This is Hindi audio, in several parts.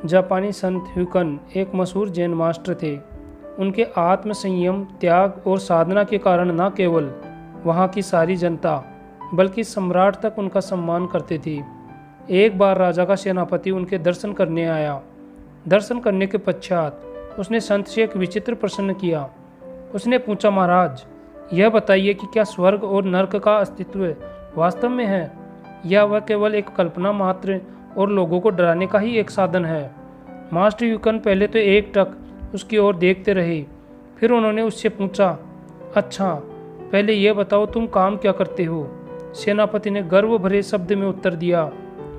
जापानी संत ह्युकन एक मशहूर जैन मास्टर थे। उनके आत्म संयम, त्याग और साधना के कारण न केवल वहाँ की सारी जनता बल्कि सम्राट तक उनका सम्मान करते थे। एक बार राजा का सेनापति उनके दर्शन करने आया। दर्शन करने के पश्चात उसने संत से एक विचित्र प्रश्न किया। उसने पूछा, महाराज, यह बताइए कि क्या स्वर्ग और नरक का अस्तित्व वास्तव में है या वह केवल एक कल्पना मात्र और लोगों को डराने का ही एक साधन है। मास्टर ह्युकन पहले तो एकटक उसकी ओर देखते रहे। फिर उन्होंने उससे पूछा, अच्छा, पहले यह बताओ तुम काम क्या करते हो। सेनापति ने गर्व भरे शब्द में उत्तर दिया,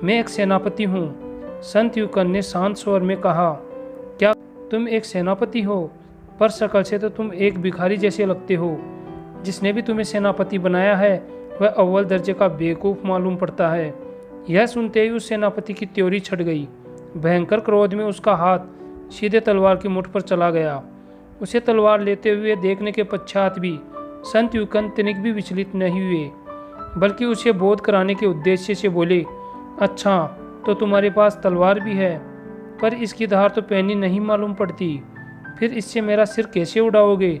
मैं एक सेनापति हूँ। संत ह्युकन ने शांत स्वर में कहा, क्या तुम एक सेनापति हो? पर शक्ल से तो तुम एक भिखारी जैसे लगते हो। जिसने भी तुम्हें सेनापति बनाया है वह अव्वल दर्जे का बेवकूफ़ मालूम पड़ता है। यह सुनते ही उस सेनापति की त्योरी छट गई। भयंकर क्रोध में उसका हाथ सीधे तलवार की मुठ पर चला गया। उसे तलवार लेते हुए देखने के पश्चात भी संत ह्युकन तनिक भी विचलित नहीं हुए, बल्कि उसे बोध कराने के उद्देश्य से बोले, अच्छा, तो तुम्हारे पास तलवार भी है, पर इसकी धार तो पैनी नहीं मालूम पड़ती। फिर इससे मेरा सिर कैसे उड़ाओगे?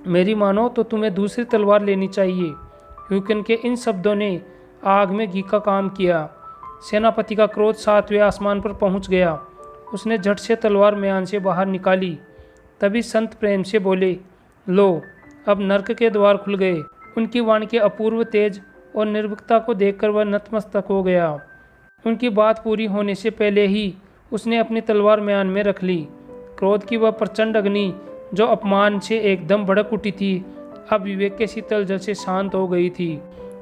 मेरी मानो तो तुम्हें दूसरी तलवार लेनी चाहिए। ह्युकन के इन शब्दों ने आग में घी का काम किया। सेनापति का क्रोध सातवें आसमान पर पहुंच गया। उसने झट से तलवार म्यान से बाहर निकाली। तभी संत प्रेम से बोले, लो, अब नरक के द्वार खुल गए। उनकी वाणी के अपूर्व तेज और निर्भीकता को देखकर वह नतमस्तक हो गया। उनकी बात पूरी होने से पहले ही उसने अपनी तलवार म्यान में रख ली। क्रोध की वह प्रचंड अग्नि जो अपमान से एकदम भड़क उठी थी, अब विवेक के शीतल जल से शांत हो गई थी।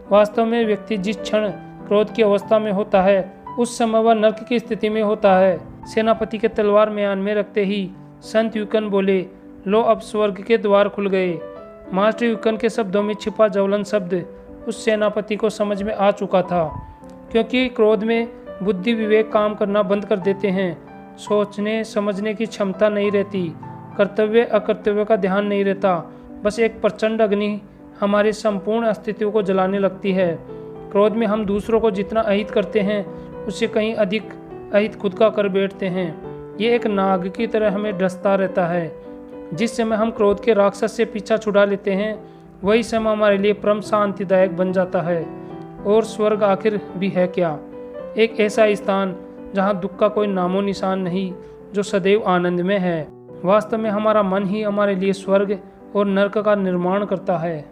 वास्तव में व्यक्ति जिस क्षण क्रोध की अवस्था में होता है उस समय वह नरक की स्थिति में होता है। सेनापति के तलवार म्यान में रखते ही संत ह्युकन बोले, लो, अब स्वर्ग के द्वार खुल गए। मास्टर ह्युकन के शब्दों में छिपा ज्वलन शब्द उस सेनापति को समझ में आ चुका था, क्योंकि क्रोध में बुद्धि विवेक काम करना बंद कर देते हैं। सोचने समझने की क्षमता नहीं रहती, कर्तव्य अकर्तव्य का ध्यान नहीं रहता। बस एक प्रचंड अग्नि हमारे संपूर्ण अस्तित्व को जलाने लगती है। क्रोध में हम दूसरों को जितना अहित करते हैं उससे कहीं अधिक अहित खुद का कर बैठते हैं। ये एक नाग की तरह हमें डसता रहता है। जिस समय हम क्रोध के राक्षस से पीछा छुड़ा लेते हैं वही समय हमारे लिए परम शांतिदायक बन जाता है। और स्वर्ग आखिर भी है क्या? एक ऐसा स्थान जहाँ दुख का कोई नामो निशान नहीं, जो सदैव आनंद में है। वास्तव में हमारा मन ही हमारे लिए स्वर्ग और नरक का निर्माण करता है।